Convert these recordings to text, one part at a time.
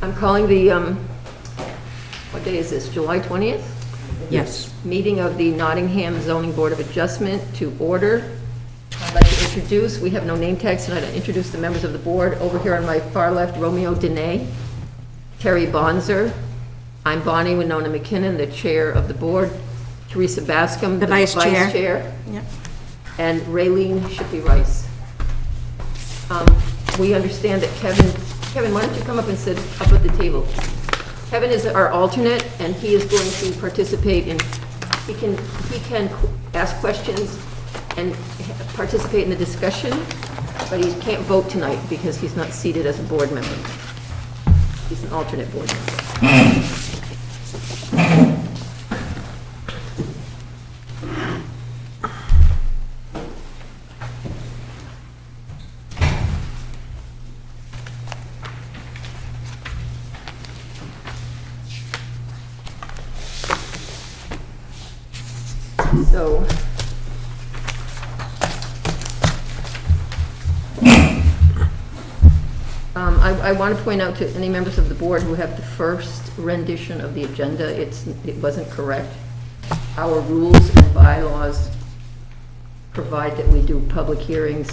I'm calling the, what day is this, July 20th? Yes. Meeting of the Nottingham Zoning Board of Adjustment to order. I'd like to introduce, we have no name tags tonight, I introduce the members of the board. Over here on my far left, Romeo Dene, Terry Bonzer. I'm Bonnie Winona McKinnon, the chair of the board. Teresa Bascom, The vice chair. Yep. And Raylene Shippey-Rice. We understand that Kevin, why don't you come up and sit up at the table? Kevin is our alternate, and he is going to participate in, he can ask questions and participate in the discussion, but he can't vote tonight because he's not seated as a board member. He's an alternate board member. So, I want to point out to any members of the board who have the first rendition of the agenda, it wasn't correct. Our rules and bylaws provide that we do public hearings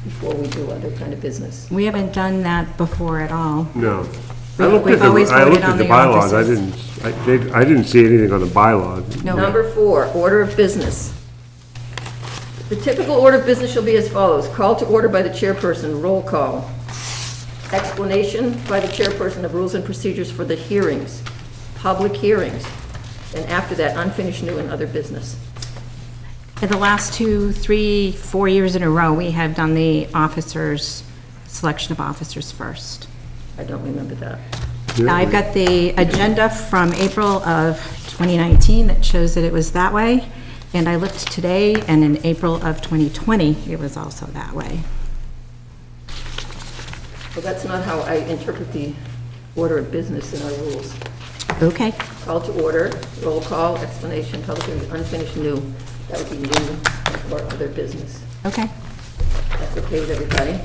before we do other kind of business. We haven't done that before at all. No. We've always voted on the bylaws. I offices. didn't see anything on the bylaws. No. Number 4, order of business. The typical order of business shall be as follows. Call to order by the chairperson, roll call. Explanation by the chairperson of rules and procedures for the hearings, public hearings. And after that, unfinished new and other business. For the last 2, 3, 4 years in a row, we have done the officers, selection of officers first. I don't remember that. Now, I've got the agenda from April of 2019 that shows that it was that way, and I looked today, and in April of 2020, it was also that way. Well, that's not how I interpret the order of business in our rules. Okay. Call to order, roll call, explanation, public hearing, unfinished new. That would be new or other business. Okay. That's okay with everybody?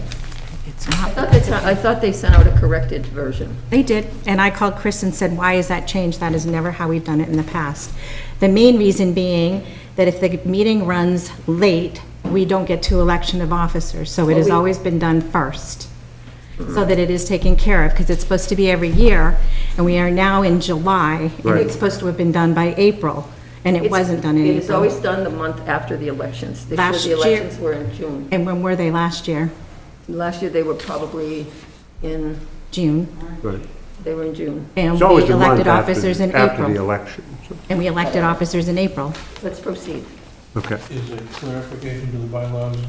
It's not. I thought they sent out a corrected version. They did, and I called Chris and said, why is that changed? That is never how we've done it in the past. The main reason being that if the meeting runs late, we don't get to election of officers, so it has always been done first, so that it is taken care of, because it's supposed to be every year, and we are now in July, and Right. it's supposed to have been done by April, and it wasn't done in April. It is always done the month after the elections. This year, Last the year- elections were in June. And when were they last year? Last year, they were probably in, June. Right. they were in June. And It's always we the month elected officers in after the April. election. so- And we elected officers in April. Let's proceed. Okay. Is it clarification to the bylaws in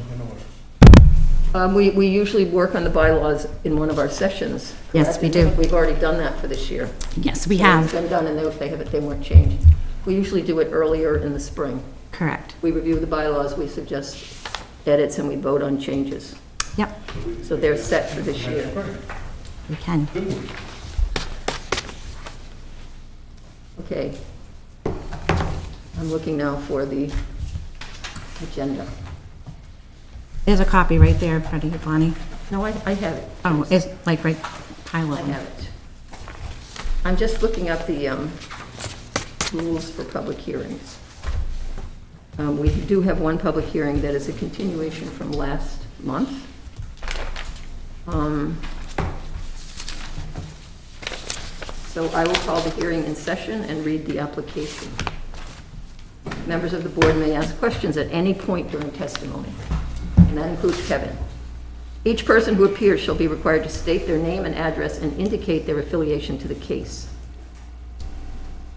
order? We usually work on the bylaws in one of our sessions. Yes, correct? we I do. think we've already done that for this year. Yes, we So have. It's been done, and they weren't changed. We usually do it earlier in the spring. Correct. We review the bylaws, we suggest edits, and we vote on changes. Yep, So they're set for this year. we can. Okay. I'm looking now for the agenda. There's a copy right there in front of you, Bonnie. No, I have it. Oh, it's like right pile I of them. have it. I'm just looking up the rules for public hearings. We do have one public hearing that is a continuation from last month. So I will call the hearing in session and read the application. Members of the board may ask questions at any point during testimony, and that includes Kevin. Each person who appears shall be required to state their name and address and indicate their affiliation to the case.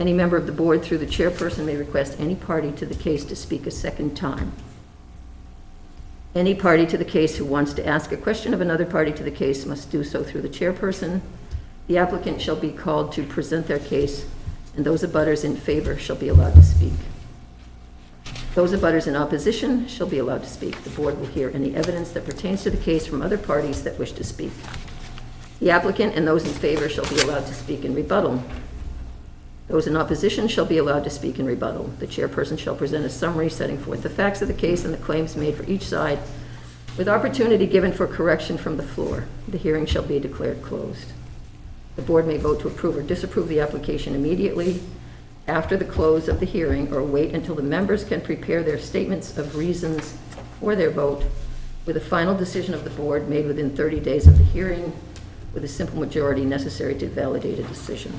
Any member of the board, through the chairperson, may request any party to the case to speak a second time. Any party to the case who wants to ask a question of another party to the case must do so through the chairperson. The applicant shall be called to present their case, and those abutters in favor shall be allowed to speak. Those abutters in opposition shall be allowed to speak. The board will hear any evidence that pertains to the case from other parties that wish to speak. The applicant and those in favor shall be allowed to speak in rebuttal. Those in opposition shall be allowed to speak in rebuttal. The chairperson shall present a summary setting forth the facts of the case and the claims made for each side, with opportunity given for correction from the floor. The hearing shall be declared closed. The board may vote to approve or disapprove the application immediately after the close of the hearing, or wait until the members can prepare their statements of reasons for their vote, with a final decision of the board made within 30 days of the hearing, with a simple majority necessary to validate a decision.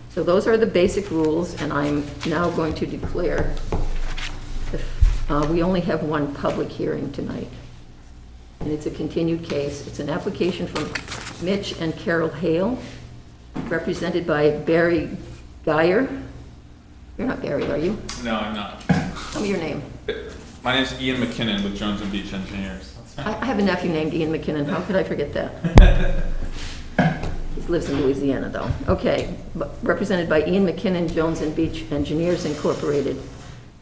So those are the basic rules, and I'm now going to declare we only have one public hearing tonight, and it's a continued case. It's an application from Mitch and Carol Hale, represented by Barry Geyer. You're not Barry, are you? No, I'm not. Tell me your name. My name's Ian McKinnon with Jones and Beach Engineers. I have a nephew named Ian McKinnon. How could I forget that? He lives in Louisiana, though. Okay, represented by Ian McKinnon, Jones and Beach Engineers Incorporated,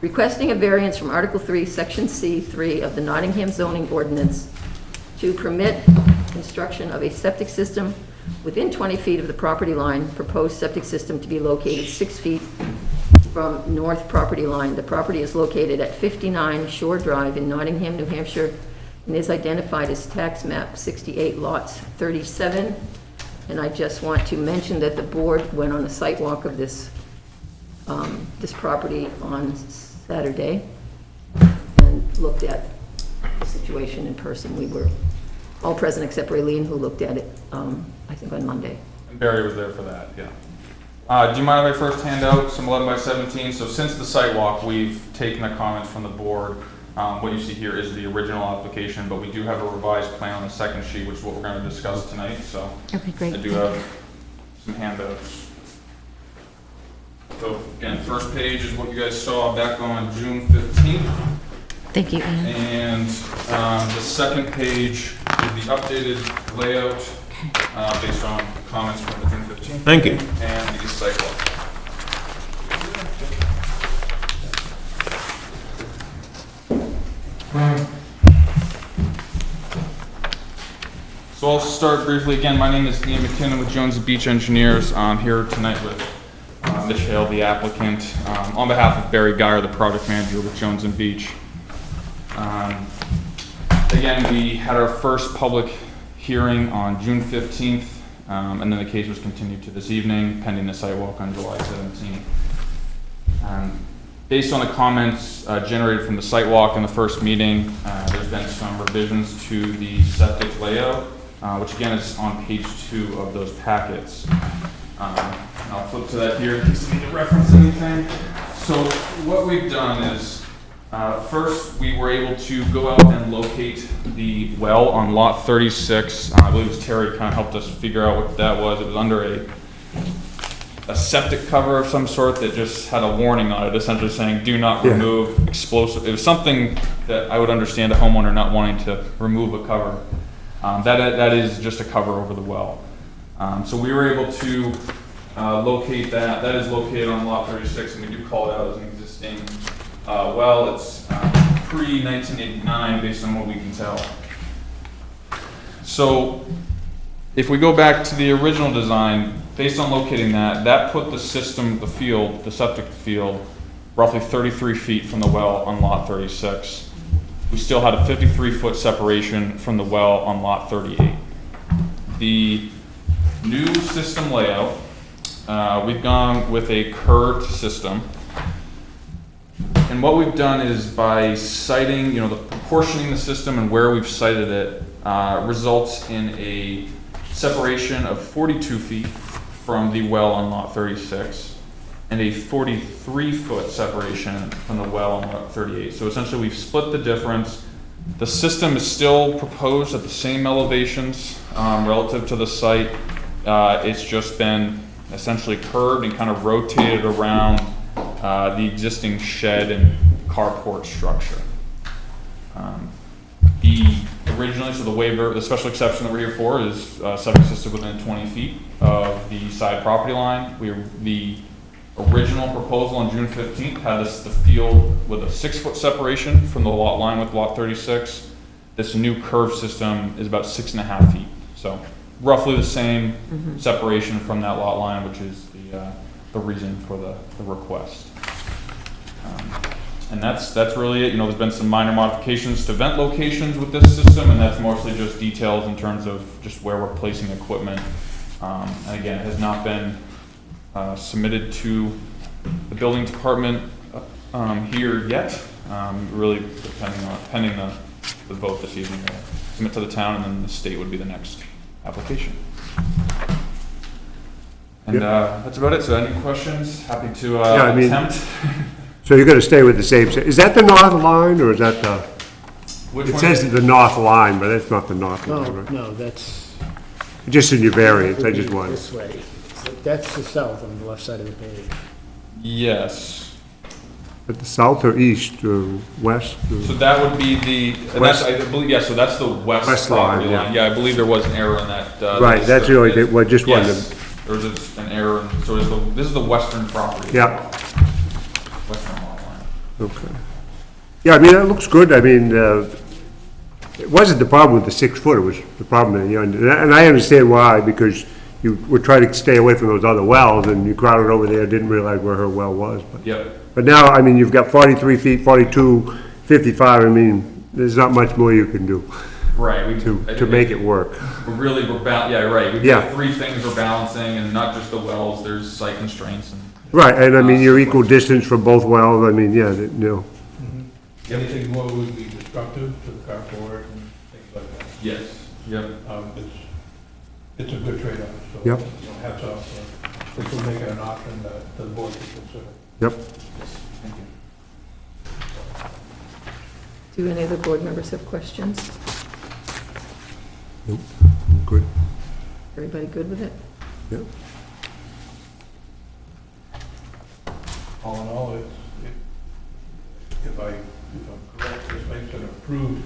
requesting a variance from Article 3, Section C3 of the Nottingham zoning ordinance to permit construction of a septic system within 20 feet of the property line, proposed septic system to be located 6 feet from north property line. The property is located at 59 Shore Drive in Nottingham, New Hampshire, and is identified as tax map 68 lots 37. And I just want to mention that the board went on a site walk of this property on Saturday and looked at the situation in person. We were all present except Raylene, who looked at it, I think on Monday. And Barry was there for that, yeah. Do you mind if I first hand out some 11 by 17? So since the site walk, we've taken the comments from the board. What you see here is the original application, but we do have a revised plan on the second sheet, which is what we're going to discuss tonight. So Okay, great. I do have some handouts. So again, first page is what you guys saw back on June 15th. Thank you, Ian. And the second page is the updated layout based on comments from the June 15th. Thank you. And the site walk. So I'll start briefly. Again, my name is Ian McKinnon with Jones and Beach Engineers. I'm here tonight with Mitch Hale, the applicant, on behalf of Barry Geyer, the project manager with Jones and Beach. Again, we had our first public hearing on June 15th, and then the case was continued to this evening, pending the site walk on July 17th. Based on the comments generated from the site walk in the first meeting, there's been some revisions to the septic layout, which again is on page 2 of those packets. I'll flip to that here in case you need to reference anything. So what we've done is, first we were able to go out and locate the well on lot 36. I believe it was Terry kind of helped us figure out what that was. It was under a septic cover of some sort that just had a warning on it, essentially saying do not remove explosive. It was something that I would understand a homeowner not wanting to remove a cover. That is just a cover over the well. So we were able to locate that. That is located on lot 36, and we do call it out as an existing well. It's pre-1989 based on what we can tell. So if we go back to the original design, based on locating that, that put the system, the field, the septic field, roughly 33 feet from the well on lot 36. We still had a 53-foot separation from the well on lot 38. The new system layout, we've gone with a curved system. And what we've done is by siting, the proportioning the system and where we've sited it results in a separation of 42 feet from the well on lot 36 and a 43-foot separation from the well on lot 38. So essentially we've split the difference. The system is still proposed at the same elevations relative to the site. It's just been essentially curved and kind of rotated around the existing shed and carport structure. Originally, so the waiver, the special exception that we're here for is septic system within 20 feet of the side property line. The original proposal on June 15th had the field with a 6-foot separation from the lot line with lot 36. This new curved system is about 6.5 feet. So roughly the same separation from that lot line, which is the reason for the request. And that's really it. There's been some minor modifications to vent locations with this system, and that's mostly just details in terms of just where we're placing equipment And again, has not been submitted to the building department here yet. Really pending the vote this evening. We'll submit to the town, and then the state would be the next application. And that's about it. So any questions? Happy to attempt. So you're gonna stay with the same, is that the north line, or is that the, Which it one? says the north line, but that's not the north No, line, right? no, that's. Just in your variance, I just would be wanted. This way. That's the south on the left side of the page. Yes. At the south or east or west? So that would be and that's, I believe, yeah, so that's the west line, property yeah. line. Yeah, I believe there was an error in that. Right, that's the only thing, well, just wanted Yes, to, there was an error, so this is the western property. Yeah. Western lot line. okay. Yeah, I mean, that looks good, I mean, it wasn't the problem with the 6 foot, it was the problem that and I understand why, because you were trying to stay away from those other wells, and you crowded over there, didn't realize where her well was, but. Yep. But now, I mean, you've got 43 feet, 42, 55, I mean, there's not much more you can do Right. to make it work. Yeah, right. We've Yeah. got 3 things we're balancing, and not just the wells, there's site constraints and. Right, and I mean, you're equal distance from both wells, I mean, yeah, no, Anything more would be destructive to the carport and things like that. Yes, yep. It's a good trade-off, so. Yep. You know, hats off, this will make it an option that the board can consider. yep. Thank you. Do any other board members have questions? Nope, good, Everybody good with it? yep. All in all, if I'm correct, this makes an approved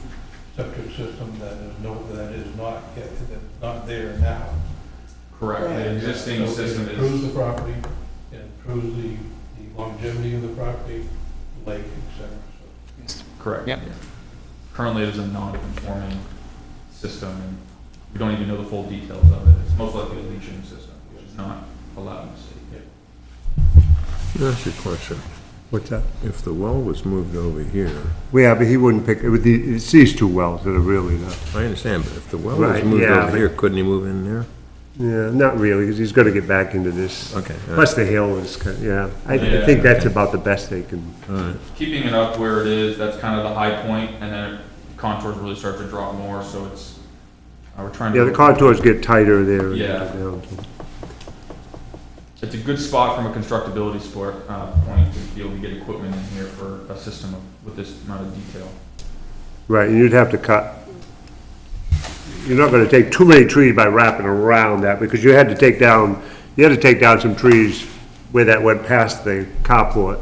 septic system that is not yet, that's not there now. Correct. The existing So system it improves is, the property, it improves the longevity of the property, lake, et cetera. So correct. Yep. Yeah. Currently, it is a non-conforming system, and we don't even know the full details of it. It's most likely a leaching system, which is not allowed in the state. Let me ask you a question. What's that? If the well was moved over here, Yeah, but he wouldn't pick, it's these 2 wells that are really the, I understand, but if the well Right, was moved yeah, over but- here, couldn't he move in there? yeah, not really, because he's gonna get back into this. Okay, all Plus the hill is, yeah, I Yeah. think that's about the best they can, all right. Keeping it up where it is, that's kind of the high point, and then contours really start to drop more, so it's, we're trying to. yeah, the contours get tighter there. Yeah. Down. It's a good spot from a constructability point to be able to get equipment in here for a system with this amount of detail. Right, and you'd have to cut, you're not gonna take too many trees by wrapping around that, because you had to take down some trees where that went past the carport.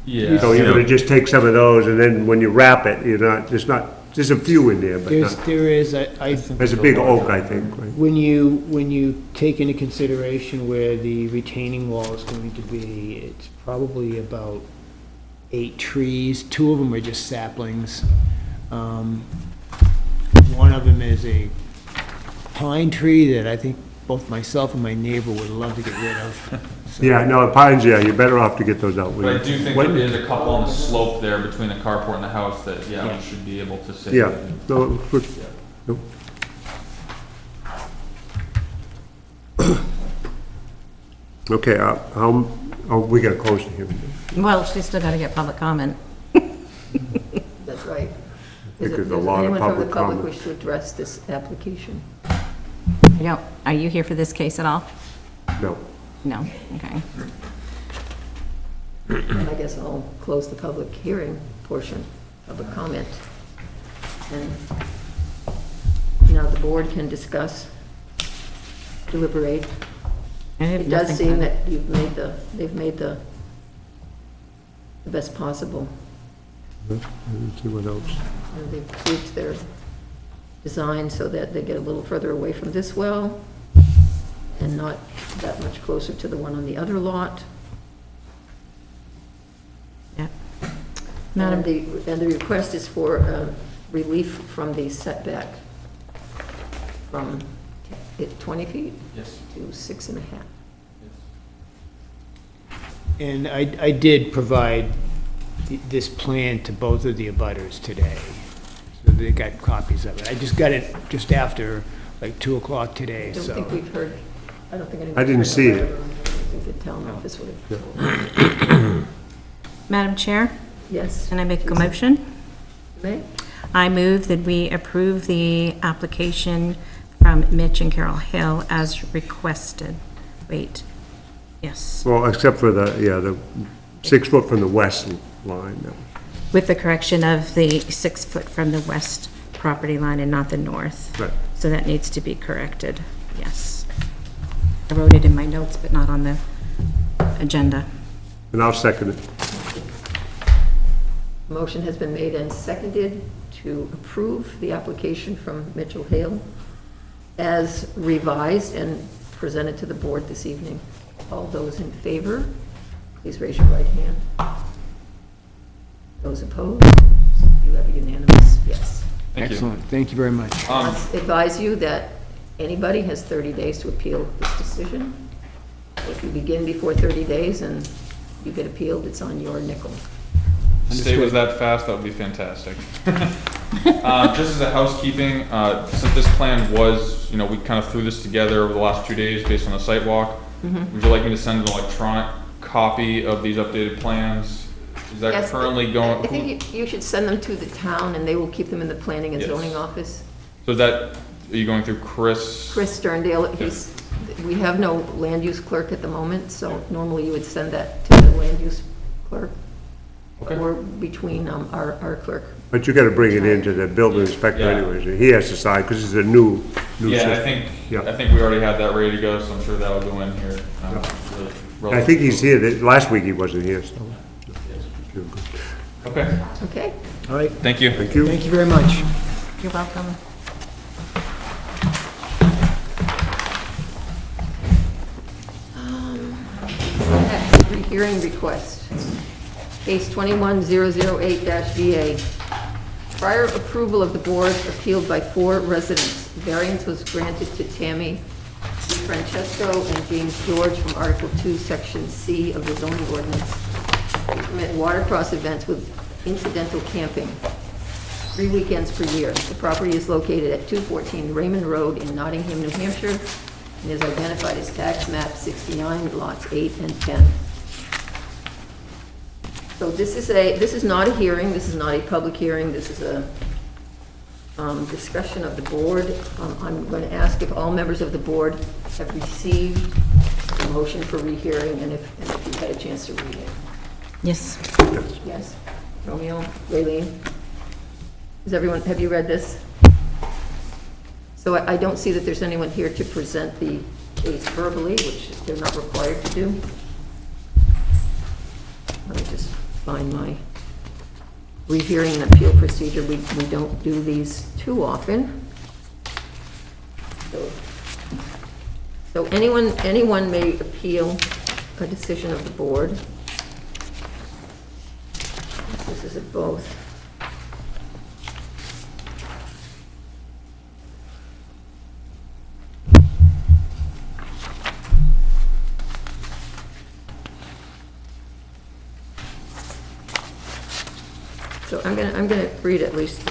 Yeah. So you're gonna just take some of those, and then when you wrap it, there's a few in there, but There is, I there's a big oak, I think, right? when you take into consideration where the retaining wall is going to be, it's probably about 8 trees. 2 of them are just saplings. One of them is a pine tree that I think both myself and my neighbor would love to get rid of. So- Yeah, no, pines, yeah, you're better off to get those out. But I do think there is a couple on the slope there between the carport and the house that, yeah, Yeah. we should be able to save. Yeah, no, it looks good. Nope. Okay, we gotta close the hearing. Well, she's still got to get public comment. That's right. think there's a Does lot of anyone from public the public comment. wish to address this application? Are you here for this case at all? No. No, okay. And I guess I'll close the public hearing portion of the comment. And now the board can discuss, deliberate. I have It does nothing seem further. that they've made the best possible. Let's see what else. And they've tweaked their design so that they get a little further away from this well and not that much closer to the one on the other lot. Yeah. And the request is for relief from the setback from 20 feet Yes. to 6.5. And I did provide this plan to both of the abutters today, so they got copies of it. I just got it just after, like, 2 o'clock today, I don't so. think we've heard I don't think anyone. I didn't see it. I think the town office would have. Madam Chair, Yes. can I make a motion? May? I move that we approve the application from Mitch and Carol Hill as requested. Wait, yes, Well, except for the 6 foot from the west line. with the correction of the 6 foot from the west property line and not the north. Right. So that needs to be corrected, yes. I wrote it in my notes, but not on the agenda. And I'll second it. Motion has been made and seconded to approve the application from Mitchell Hale as revised and presented to the board this evening. All those in favor, please raise your right hand. Those opposed, you have a unanimous yes. Thank you. Excellent, thank you very much. Must advise you that anybody has 30 days to appeal this decision. If you begin before 30 days and you get appealed, it's on your nickel. State was that fast, that would be fantastic. Just as a housekeeping, since this plan was, we kind of threw this together over the last 2 days based on the site walk. Would you like me to send an electronic copy of these updated plans? Is that Yes, currently going? I think you should send them to the town, and they will keep them in the planning and Yes. zoning office. So is that, are you going through Chris? Chris Sterndale, we have no land use clerk at the moment, so normally you would send that to the land use clerk. Okay. Or between our clerk. But you gotta bring it into the building inspector Yeah. anyways. He has to sign, because it's a new Yeah, system. I think we already had that ready to go, so I'm sure that'll go in here. I think he's here, last week he wasn't here, so. Okay, Okay? All right, thank you. Thank you. thank you very much. You're welcome. Next, rehearing request. Case 21008-VA. Prior approval of the board appealed by 4 residents. Variance was granted to Tammy Francesco and James George from Article 2, Section C of the zoning ordinance to permit watercross events with incidental camping 3 weekends per year. The property is located at 214 Raymond Road in Nottingham, New Hampshire, and is identified as tax map 69, lots 8 and 10. So this is not a hearing, this is not a public hearing, this is a discussion of the board. I'm going to ask if all members of the board have received a motion for rehearing, and if you've had a chance to read it. Yes. Yes? Romeo, Raylene? Have you read this? So I don't see that there's anyone here to present the case verbally, which they're not required to do. Let me just find my rehearing and appeal procedure. We don't do these too often. So anyone may appeal a decision of the board. This is at both. So I'm gonna read at least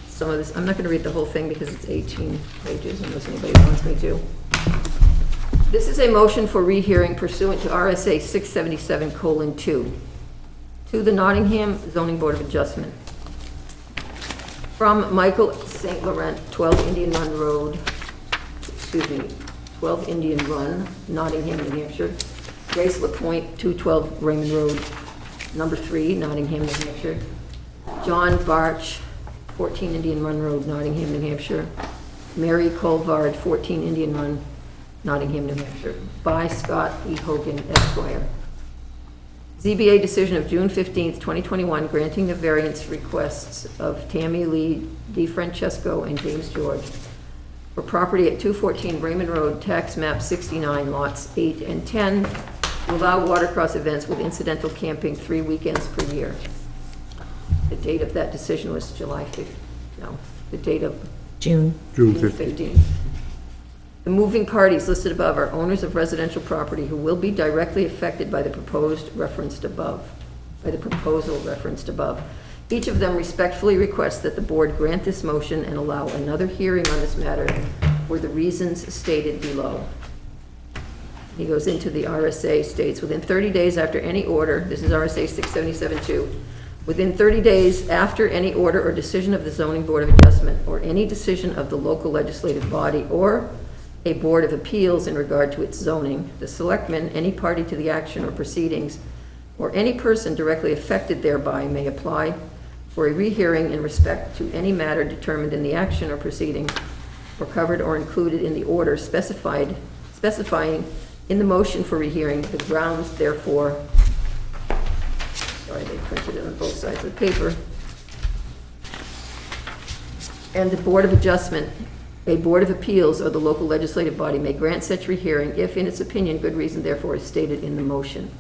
some of this. I'm not gonna read the whole thing because it's 18 pages unless anybody wants me to. This is a motion for rehearing pursuant to RSA 677:2 to the Nottingham Zoning Board of Adjustment. From Michael St. Laurent, 12 Indian Run Road, 12 Indian Run, Nottingham, New Hampshire. Grace LaPointe, 212 Raymond Road, number 3, Nottingham, New Hampshire. John Barch, 14 Indian Run Road, Nottingham, New Hampshire. Mary Colvard, 14 Indian Run, Nottingham, New Hampshire. By Scott E. Hogan, Esquire. ZBA decision of June 15th, 2021, granting the variance requests of Tammy Lee DeFrancesco and James George for property at 214 Raymond Road, tax map 69, lots 8 and 10, to allow watercross events with incidental camping 3 weekends per year. The date of that decision was July 5th, no, the date of June. June June 15th. 15th. The moving parties listed above are owners of residential property who will be directly affected by the proposal referenced above. Each of them respectfully requests that the board grant this motion and allow another hearing on this matter for the reasons stated below. he goes into the RSA, states, within 30 days after any order, this is RSA 677-2, within 30 days after any order or decision of the zoning board of adjustment, or any decision of the local legislative body, or a board of appeals in regard to its zoning, the selectmen, any party to the action or proceedings, or any person directly affected thereby may apply for a rehearing in respect to any matter determined in the action or proceeding, or covered or included in the order specifying in the motion for rehearing the grounds therefore. Sorry, they printed it on both sides of the paper. And the Board of Adjustment, a Board of Appeals, or the local legislative body may grant such rehearing if, in its opinion, good reason therefore is stated in the motion.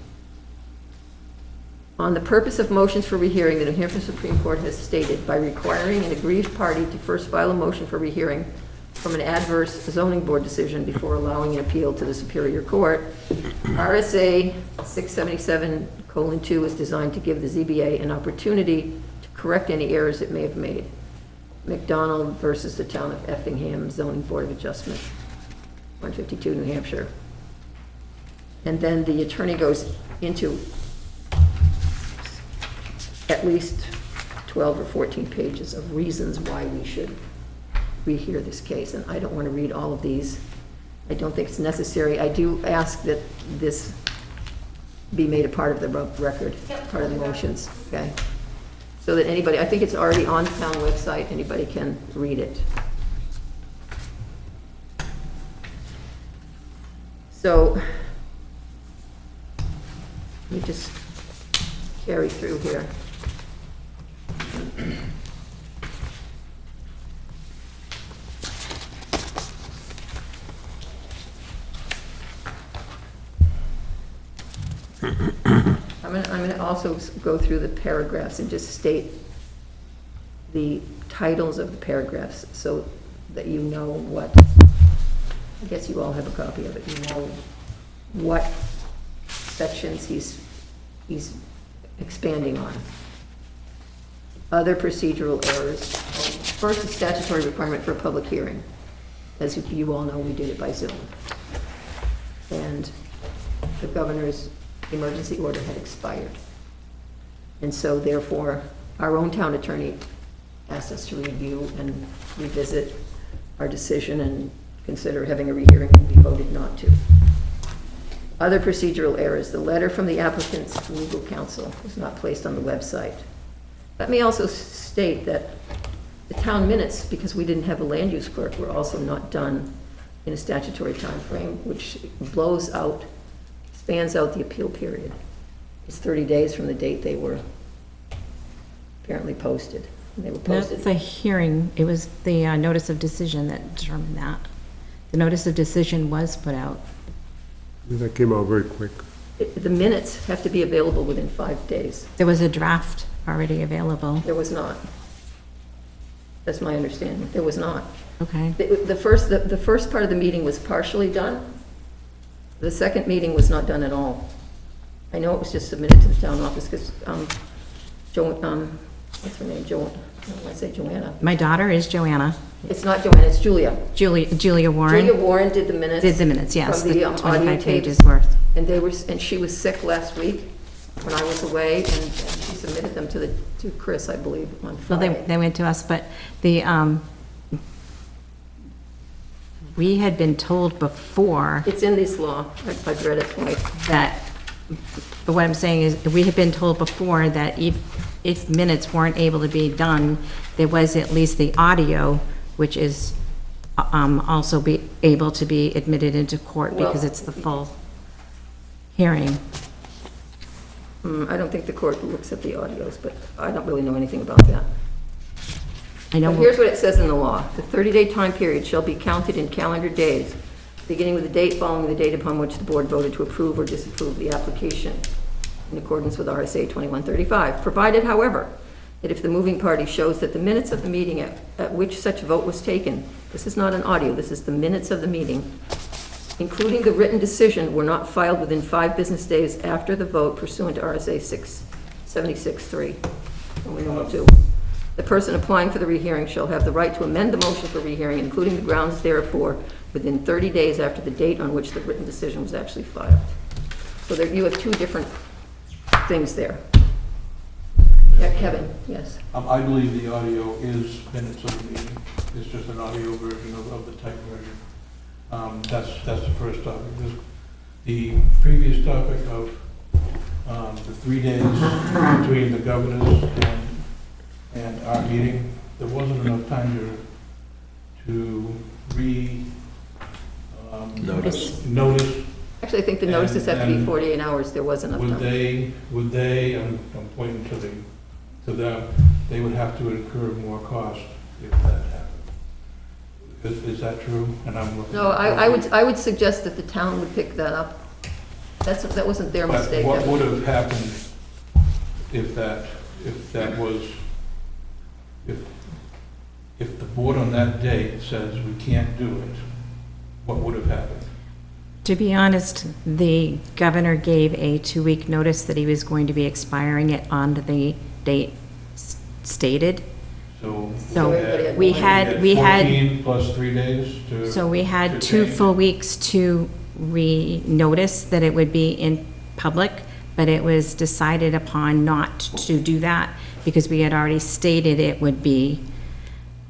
On the purpose of motions for rehearing, the New Hampshire Supreme Court has stated, by requiring an aggrieved party to first file a motion for rehearing from an adverse zoning board decision before allowing an appeal to the Superior Court, RSA 677:2 is designed to give the ZBA an opportunity to correct any errors it may have made. McDonald versus the Town of Effingham Zoning Board of Adjustment, 152, New Hampshire. And then the attorney goes into at least 12 or 14 pages of reasons why we should rehear this case, and I don't want to read all of these. I don't think it's necessary. I do ask that this be made a part of the record, part of the motions, okay? So that anybody, I think it's already on the town website, anybody can read it. So, let me just carry through here. I'm going to also go through the paragraphs and just state the titles of the paragraphs so that you know what, I guess you all have a copy of it, you know what sections he's expanding on. Other procedural errors. First, the statutory requirement for a public hearing. As you all know, we did it by Zoom. And the governor's emergency order had expired. And so therefore, our own town attorney asked us to review and revisit our decision and consider having a rehearing, and we voted not to. Other procedural errors. The letter from the applicant's legal counsel was not placed on the website. Let me also state that the town minutes, because we didn't have a land use clerk, were also not done in a statutory time frame, which spans out the appeal period. It's 30 days from the date they were apparently posted. And they were posted. That's the hearing, it was the notice of decision that determined that. The notice of decision was put out. That came out very quick. The minutes have to be available within 5 days. There was a draft already available. There was not. That's my understanding. There was not. Okay. The first part of the meeting was partially done. The second meeting was not done at all. I know it was just submitted to the town office because, what's her name? I don't want to say Joanna. My daughter is Joanna. It's not Joanna, it's Julia. Julia Warren. Julia Warren did the minutes. Did the minutes, yes. From the audio 25 pages tapes. worth. And she was sick last week when I was away, and she submitted them to Chris, I believe, on Well, Friday. they went to us, but we had been told before It's in this law. I've read it twice. that, but what I'm saying is, we had been told before that if minutes weren't able to be done, there was at least the audio, which is also be able to be admitted into court because Well- it's the full hearing. I don't think the court looks at the audios, but I don't really know anything about that. I know. But here's what it says in the law. The 30-day time period shall be counted in calendar days, beginning with the date following the date upon which the board voted to approve or disapprove the application in accordance with RSA 2135, provided, however, that if the moving party shows that the minutes of the meeting at which such vote was taken, this is not an audio, this is the minutes of the meeting, including the written decision, were not filed within 5 business days after the vote pursuant to RSA 676(3), Roman numeral 2. The person applying for the rehearing shall have the right to amend the motion for rehearing, including the grounds therefor, within 30 days after the date on which the written decision was actually filed. So there, you have two different things there. Yeah, Kevin, yes. I believe the audio is minutes of the meeting. It's just an audio version of the typed version. That's the first topic. The previous topic of the 3 days between the governors and our meeting, there wasn't enough time to notice. Actually, I think the notices have to be And- 48 hours. There was enough Would time. they, I'm pointing to them, they would have to incur more cost if that happened. Is that true? And I'm looking. No, I would suggest that the town would pick that up. That wasn't their But mistake. what would have happened if the board on that date says we can't do it, what would have happened? To be honest, the governor gave a 2-week notice that he was going to be expiring it on the date stated. So. So we had 14 plus 3 days to. So we to had 2 change. full weeks to re-notice that it would be in public, but it was decided upon not to do that because we had already stated it would be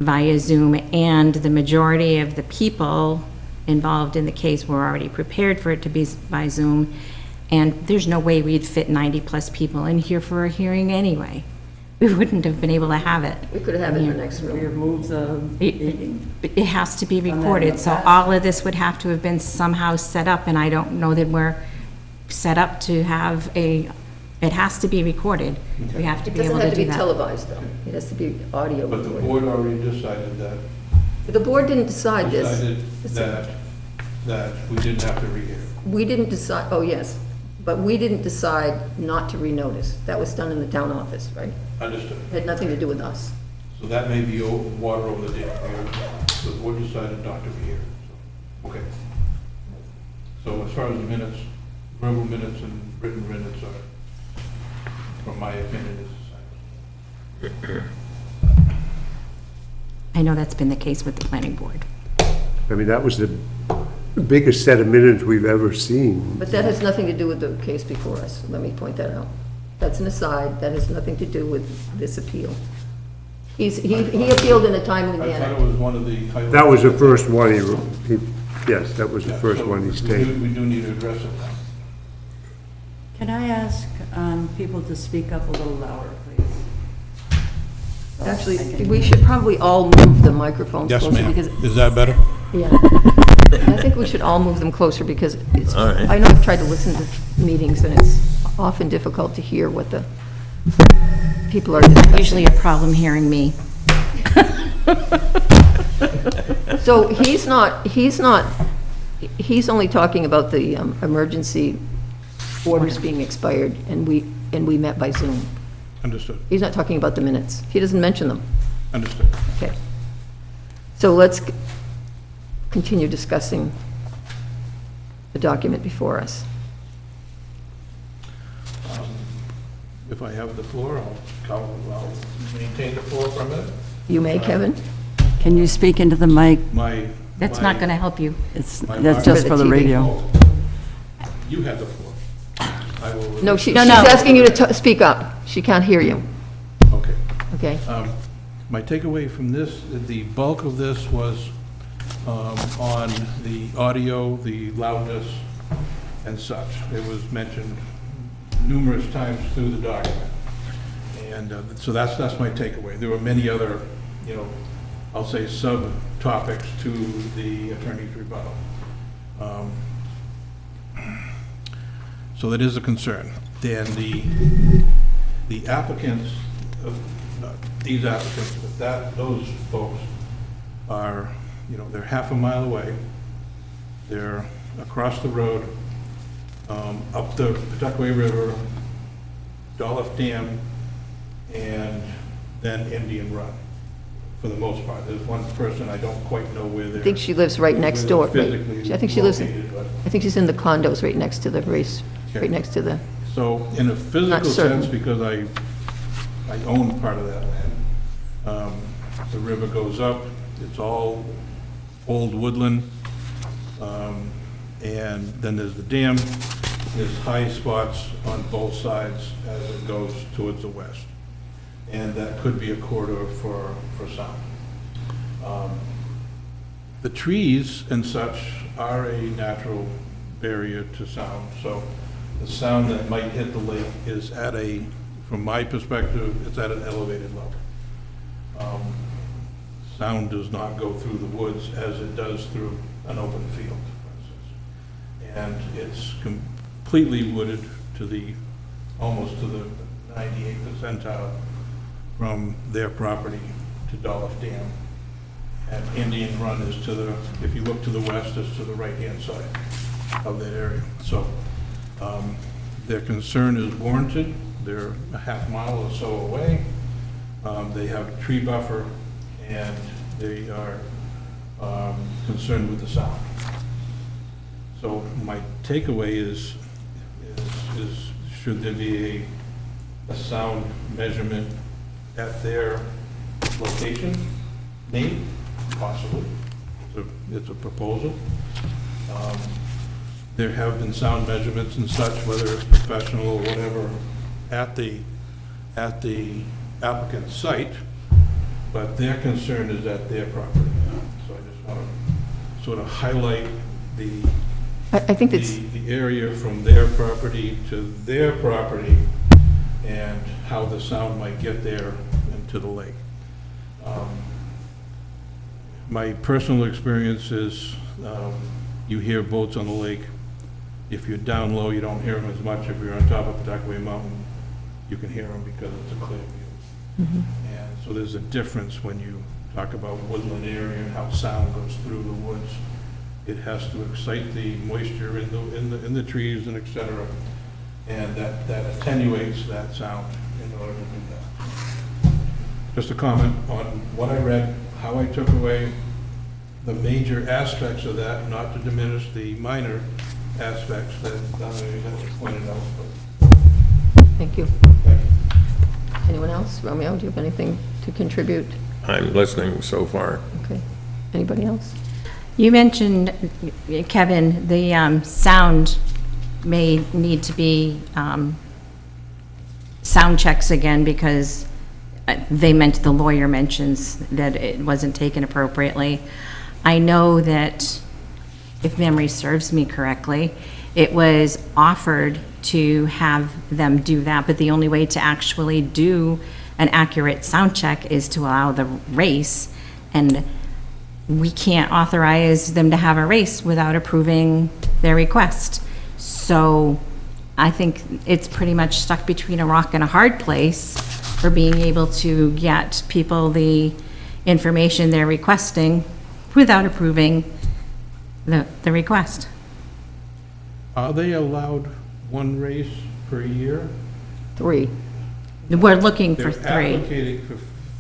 via Zoom, and the majority of the people involved in the case were already prepared for it to be by Zoom, and there's no way we'd fit 90-plus people in here for a hearing anyway. We wouldn't have been able to have it. We could have it in the next room. Remove the meeting. It has to be recorded, so all of this would have to have been somehow set up, and I don't know that we're set up to have it has to be recorded. We have to It be able doesn't have to to do be that. televised, though. It has to be audio But the recorded. board already decided that. The board didn't decide this. Decided that we didn't have to rehear. We didn't decide, oh, yes, but we didn't decide not to renotice. That was done in the town office, right? Understood. It had nothing to do with us. So that may be water over the dam. The board decided not to rehear. So, okay. So as far as the minutes, verbal minutes and written minutes are, from my opinion, is the same. I know that's been the case with the planning board. I mean, that was the biggest set of minutes we've ever seen. But that has nothing to do with the case before us. Let me point that out. That's an aside. That has nothing to do with this appeal. He appealed in a timely I thought manner. it was one of the. That was the first one yes, that was the Yeah, first so one he we stated. do need to address it now. Can I ask people to speak up a little louder, please? Actually, we should probably all move the microphones Yes, closer ma'am. because, Is that better? yeah. I think we should all move them closer because it's, All right. I know I've tried to listen to meetings and it's often difficult to hear what the people are discussing. Usually a problem hearing me. So he's only talking about the emergency orders being expired and we met by Zoom. Understood. He's not talking about the minutes. He doesn't mention them. Understood. Okay. So let's continue discussing the document before us. If I have the floor, I'll maintain the floor for a minute. You may, Kevin? Can you speak into the mic? That's not going to help you. That's just for the TV. radio. You have the floor. I will. No, she's no. asking you to speak up. She can't hear you, Okay. okay? My takeaway from this, the bulk of this was on the audio, the loudness and such. It was mentioned numerous times through the document. And so that's my takeaway. There were many other, I'll say subtopics to the attorney's rebuttal. So that is a concern. Then the applicants, these applicants, those folks are, they're half a mile away. They're across the road, up the Pawtucket River, Dolph Dam, and then Indian Run, for the most part. There's one person, I don't quite know where they're. I think she lives right next door. Physically I think she lives, located, but- I think she's in the condos right next to the race, Okay. right next to the, So in a physical certain. sense, because I own part of that land, The river goes up, it's all old woodland. And then there's the dam, there's high spots on both sides as it goes towards the west. And that could be a corridor for sound. The trees and such are a natural barrier to sound, so the sound that might hit the lake is at a, from my perspective, it's at an elevated level. Sound does not go through the woods as it does through an open field, for instance. And it's completely wooded to the, almost to the 98th percentile from their property to Dolph Dam. And Indian Run is to the, if you look to the west, is to the right-hand side of that area. So their concern is warranted. They're a half mile or so away. They have a tree buffer, and they are concerned with the sound. So my takeaway is should there be a sound measurement at their location made? Possibly. It's a proposal. There have been sound measurements and such, whether it's professional or whatever, at the applicant's site, but their concern is at their property. So I just want to sort of highlight the I think it's, the area from their property to their property and how the sound might get there and to the lake. My personal experience is you hear boats on the lake. If you're down low, you don't hear them as much. If you're on top of Pawtucket Mountain, you can hear them because it's a clear view. And so there's a difference when you talk about woodland area and how sound goes through the woods. It has to excite the moisture in the trees and et cetera, and that attenuates that sound in order to do that. Just a comment on what I read, how I took away the major aspects of that, not to diminish the minor aspects that has pointed out. But thank you. thank you. Anyone else? Romeo, do you have anything to contribute? I'm listening so far. Okay. Anybody else? You mentioned, Kevin, the sound may need to be sound checks again because the lawyer mentions that it wasn't taken appropriately. I know that, if memory serves me correctly, it was offered to have them do that, but the only way to actually do an accurate sound check is to allow the race, and we can't authorize them to have a race without approving their request. So I think it's pretty much stuck between a rock and a hard place for being able to get people the information they're requesting without approving the request. Are they allowed one race per year? 3. We're looking for They're 3. advocating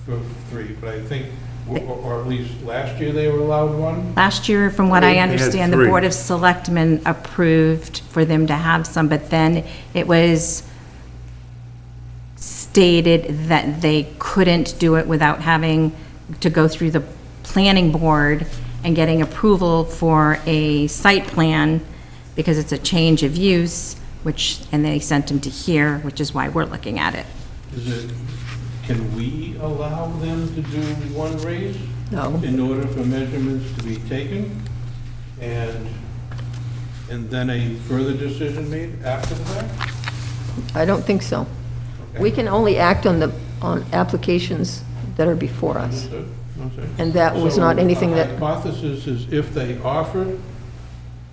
for 3, but I think, or at least last year they were allowed 1? Last year, from what They I had understand, the 3. Board of Selectmen approved for them to have some, but then it was stated that they couldn't do it without having to go through the planning board and getting approval for a site plan because it's a change of use, and they sent them to here, which is why we're looking at it. Can we allow them to do 1 race? No. In order for measurements to be taken? And then a further decision made after the fact? I don't think so. Okay. We can only act on applications that are before us. Understood. And that was not anything that- So the hypothesis is if they offered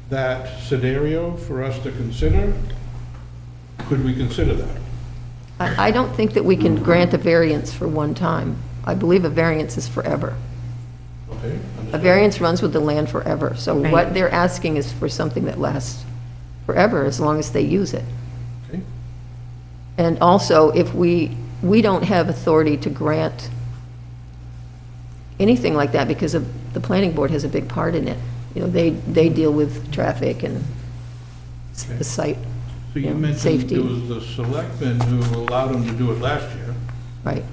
that scenario for us to consider, could we consider that? I don't think that we can grant a variance for one time. I believe a variance is forever. Okay? A understood. variance runs with the land forever. So what Right. they're asking is for something that lasts forever, as long as they use it. Okay. And also, if we don't have authority to grant anything like that because of, the planning board has a big part in it. You know, they deal with traffic and the site, So you Yeah, mentioned safety. there was the selectmen who allowed them to do it last year. right?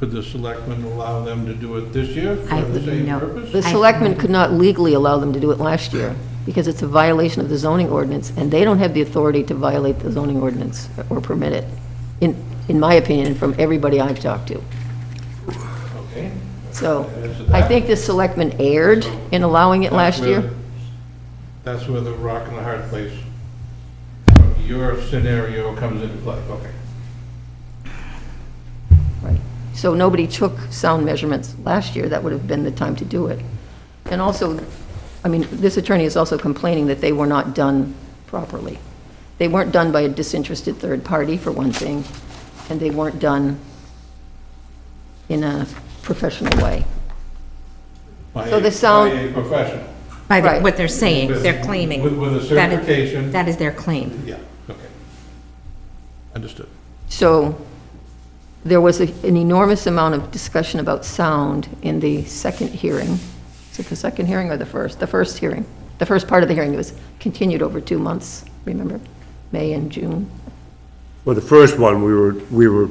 could the selectmen allow them to do it this year I for the would same know. purpose? The selectmen could not legally allow them to do it last year, because it's a violation of the zoning ordinance, and they don't have the authority to violate the zoning ordinance or permit it, in my opinion, and from everybody I've talked to. Okay. So, Answer I that. think the selectmen erred in allowing it last That's where- year. That's where the rock and the hard place, your scenario comes into play, okay. Right. So nobody took sound measurements last year, that would have been the time to do it. And also, I mean, this attorney is also complaining that they were not done properly. They weren't done by a disinterested third party, for one thing, and they weren't done in a professional way. By So a- the sound- By a professional. By Right. what they're saying, With- they're claiming. with a That is- certification. That is their claim. Yeah, okay. Understood. So there was an enormous amount of discussion about sound in the second hearing. Is it the second hearing or the first? The first hearing. The first part of the hearing was continued over 2 months, remember? May and June. Well, the first one, we were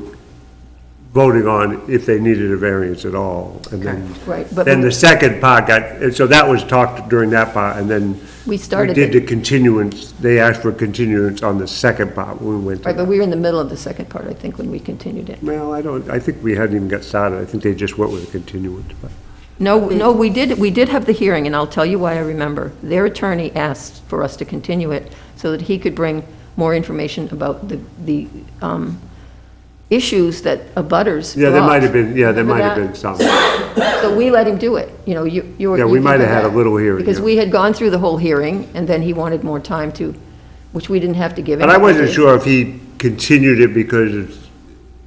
voting on if they needed a variance at all, and then, Right, but then the second part got, and so that was talked during that part, and then we started we did the it. continuance, they asked for continuance on the second part when we went to. Right, but we were in the middle of the second part, I think, when we continued it. Well, I think we hadn't even got started, I think they just went with a continuance, but. No, we did have the hearing, and I'll tell you why I remember. Their attorney asked for us to continue it so that he could bring more information about the issues that abutters Yeah, there brought. might have been, yeah, there Remember might have that? been something. So we let him do it, you know, you were. Yeah, you we might have remember had a that. little hearing, Because yeah. we had gone through the whole hearing, and then he wanted more time to, which we didn't have to give him. But I wasn't sure if he continued it because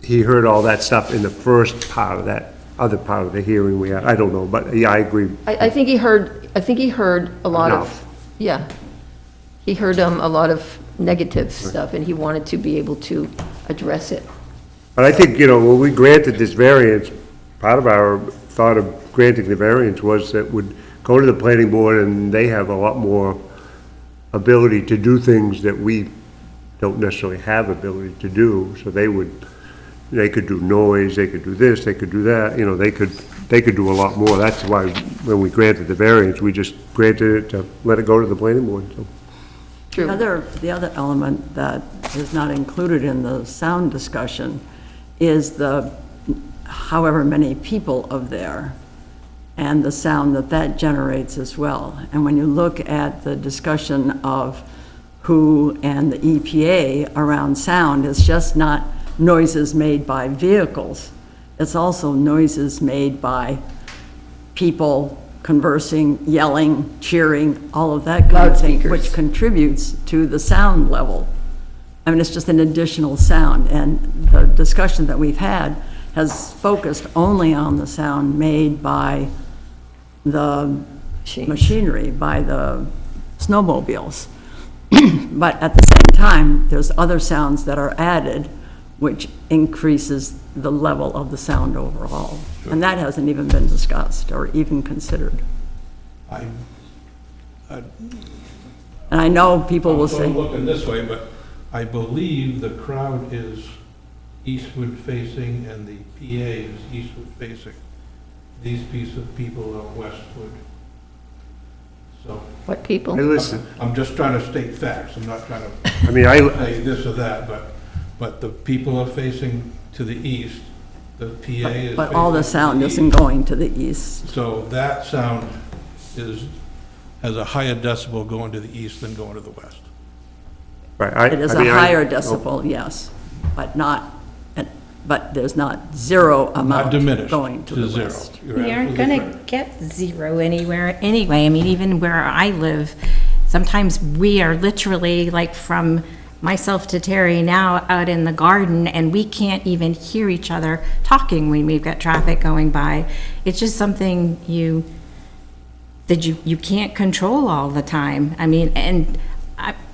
he heard all that stuff in the first part of that other part of the hearing we had, I don't know, but yeah, I agree. I think he heard a lot of, Enough. yeah. He heard a lot of negative stuff, and he wanted to be able to address it. But I think, when we granted this variance, part of our thought of granting the variance was that would go to the planning board and they have a lot more ability to do things that we don't necessarily have ability to do, so they could do noise, they could do this, they could do that, they could do a lot more. That's why when we granted the variance, we just granted it to let it go to the planning board, so. True. The other element that is not included in the sound discussion is the however many people of there and the sound that generates as well. And when you look at the discussion of WHO and the EPA around sound, it's just not noises made by vehicles. It's also noises made by people conversing, yelling, cheering, all of that kind of thing, Loudspeakers. which contributes to the sound level. I mean, it's just an additional sound, and the discussion that we've had has focused only on the sound made by the Machines. machinery, by the snowmobiles. But at the same time, there's other sounds that are added, which increases the level of the sound overall. And that hasn't even been discussed or even considered. I And I know people will I'm sort say, of looking this way, but I believe the crowd is eastward facing and the PA is eastward facing. These piece of people are westward. So, What people? Hey, listen, I'm just trying to state facts, I'm not trying to I mean, say this or that, but the people are facing to the east, the PA is. but all the facing sound to isn't going to the east. So that sound has a higher decibel going to the east than going to the west. right, It is a higher decibel, yes, but there's not zero Not amount diminished going to the zero. west. You're We aren't absolutely gonna correct. get zero anywhere anyway. I mean, even where I live, sometimes we are literally like from myself to Terry now out in the garden, and we can't even hear each other talking when we've got traffic going by. It's just something you can't control all the time. I mean, and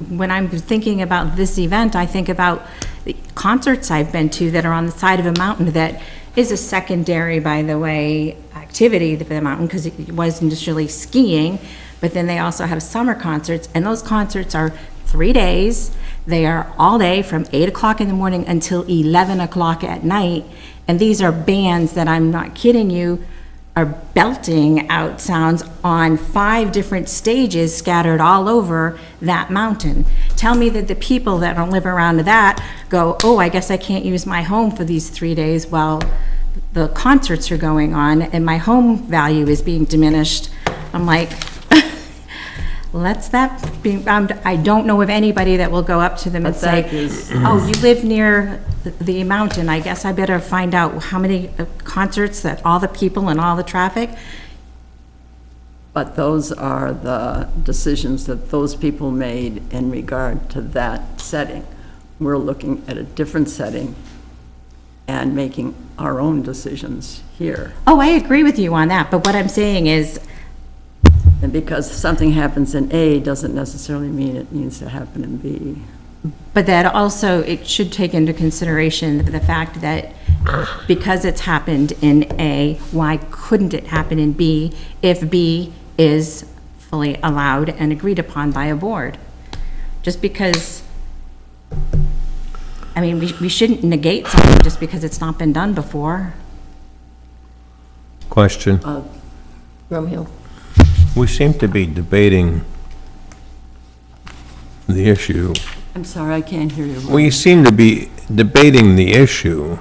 when I'm thinking about this event, I think about the concerts I've been to that are on the side of a mountain that is a secondary, by the way, activity for the mountain, because it wasn't just really skiing, but then they also have summer concerts, and those concerts are 3 days. They are all day from 8 o'clock in the morning until 11 o'clock at night, And these are bands that, I'm not kidding you, are belting out sounds on 5 different stages scattered all over that mountain. Tell me that the people that don't live around that go, oh, I guess I can't use my home for these 3 days while the concerts are going on and my home value is being diminished. I'm like, let's that be, I don't know of anybody that will go up to them and But that say, is- oh, you live near the mountain, I guess I better find out how many concerts that all the people and all the traffic. But those are the decisions that those people made in regard to that setting. We're looking at a different setting and making our own decisions here. Oh, I agree with you on that, but what I'm saying is, And because something happens in A doesn't necessarily mean it needs to happen in B. but that also, it should take into consideration the fact that because it's happened in A, why couldn't it happen in B if B is fully allowed and agreed upon by a board? Just because, I mean, we shouldn't negate something just because it's not been done before. Question. Romeo? We seem to be debating the issue. I'm sorry, I can't hear you. We seem to be debating the issue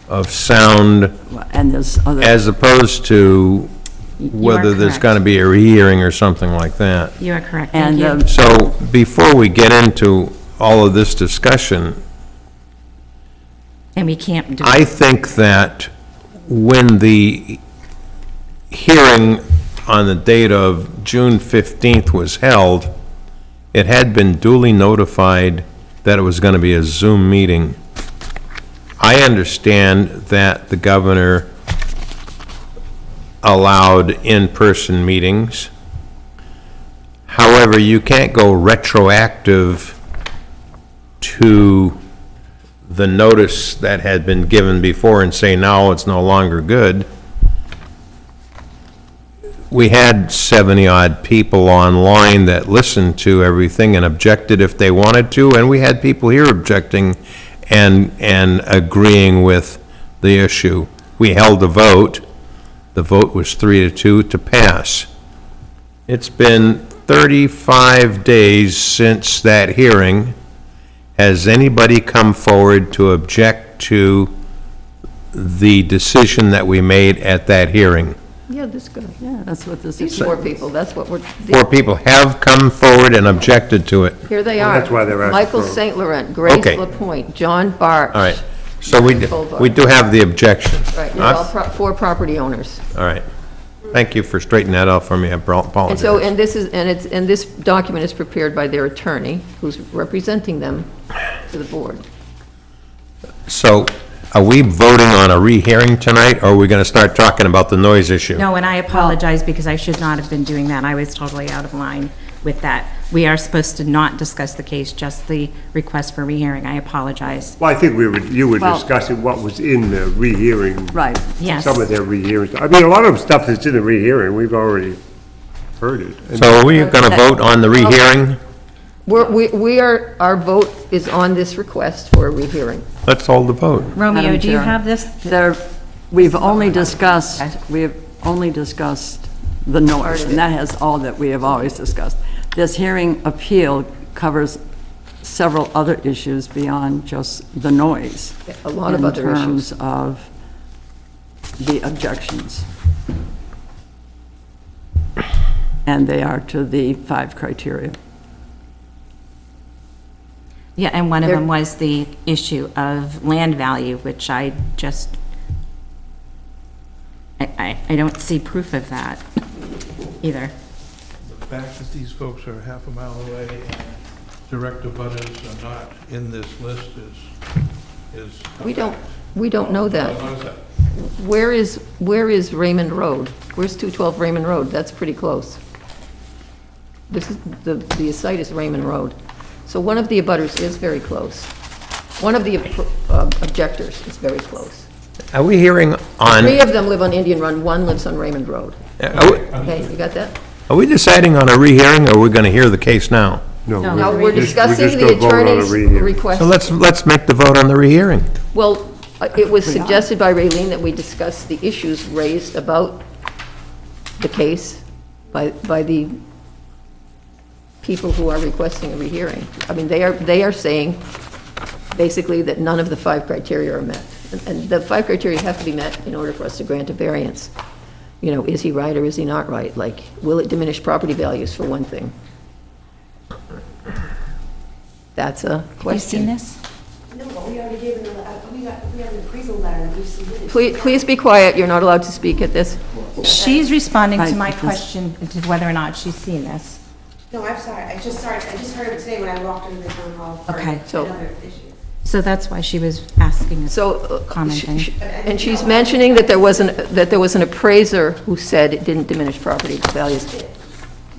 of sound And there's other, as opposed to whether there's correct. going to be a rehearing or something like that. You are correct, thank and you. So before we get into all of this discussion, And we can't do I it. think that when the hearing on the date of June 15th was held, it had been duly notified that it was going to be a Zoom meeting. I understand that the governor allowed in-person meetings. However, you can't go retroactive to the notice that had been given before and say now it's no longer good. We had 70-odd people online that listened to everything and objected if they wanted to, and we had people here objecting and agreeing with the issue. We held a vote. The vote was 3-2 to pass. It's been 35 days since that hearing. Has anybody come forward to object to the decision that we made at that hearing? Yeah, this guy. yeah, that's what this These is. 4 people, that's what we're, 4 people have come forward and objected to it. here they Well, are. that's why they're asking Michael for- St. Laurent, Grace Okay. Lapointe, John Bartsch. All right, so we do have the objection. Right, they're all 4 property owners. All right. Thank you for straightening that out for me. I And so, apologize. and this is, and this document is prepared by their attorney, who's representing them to the board. So are we voting on a rehearing tonight, or are we going to start talking about the noise issue? No, and I apologize because I should not have been doing that. I was totally out of line with that. We are supposed to not discuss the case, just the request for rehearing. I apologize. Well, I think you were Well- discussing what was in the rehearing. Right. Yes. Some of their rehearings. I mean, a lot of stuff that's in the rehearing, we've already heard it. And- So are we going to vote on the rehearing? We are, our vote is on this request for a rehearing. Let's hold the vote. Romeo, Madam do you Chair. have this? We have only discussed the noise, and that has all that we have always discussed. This hearing appeal covers several other issues beyond just the noise. A lot of other In issues. terms of the objections. And they are to the 5 criteria. Yeah, and one of There- them was the issue of land value, which I just, I don't see proof of that either. The fact that these folks are half a mile away and direct abutters are not in this list is. We don't know that. How is that? Where is Raymond Road? Where's 212 Raymond Road? That's pretty close. This is, the site is Raymond Road. So one of the abutters is very close. One of the objectors is very close. Are we hearing on, 3 of them live on Indian Run, 1 lives on Raymond Road. Okay, you got that? are we deciding on a rehearing, or are we going to hear the case now? No, No. Now, we're just discussing gonna the vote on a attorney's rehearing. request. So let's make the vote on the rehearing. Well, It was We are. suggested by Raylene that we discuss the issues raised about the case by the people who are requesting a rehearing. I mean, they are saying basically that none of the 5 criteria are met. And the 5 criteria have to be met in order for us to grant a variance. You know, is he right or is he not right? Like, will it diminish property values, for one thing? That's a question. Have you seen this? No, but we already gave them, we have an appraisal letter and we submitted. Please be quiet, you're not allowed to speak at this. She's responding to Right, my because- question to whether or not she's seen this. No, I'm sorry, I just heard of it today when I walked into the town hall for Okay. So- another issue. So that's why she was asking. So, Commenting. and she's mentioning that there was an appraiser who said it didn't diminish property values.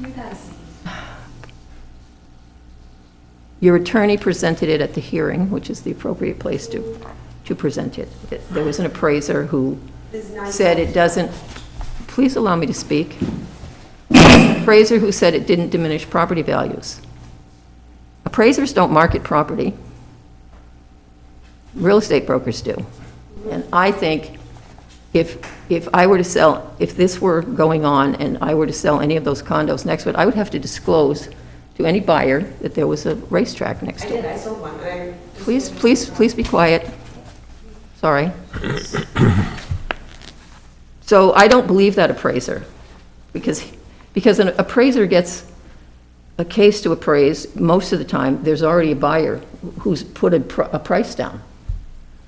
You guys, Your attorney presented it at the hearing, which is the appropriate place to present it. There was an appraiser who there's 9. said it doesn't, please allow me to speak. Appraiser who said it didn't diminish property values. Appraisers don't market property. Real estate brokers do. And I think if I were to sell, if this were going on and I were to sell any of those condos next to it, I would have to disclose to any buyer that there was a racetrack next I to it. did, I sold one, and I. Please be quiet. Sorry. So I don't believe that appraiser, because an appraiser gets a case to appraise, most of the time, there's already a buyer who's put a price down.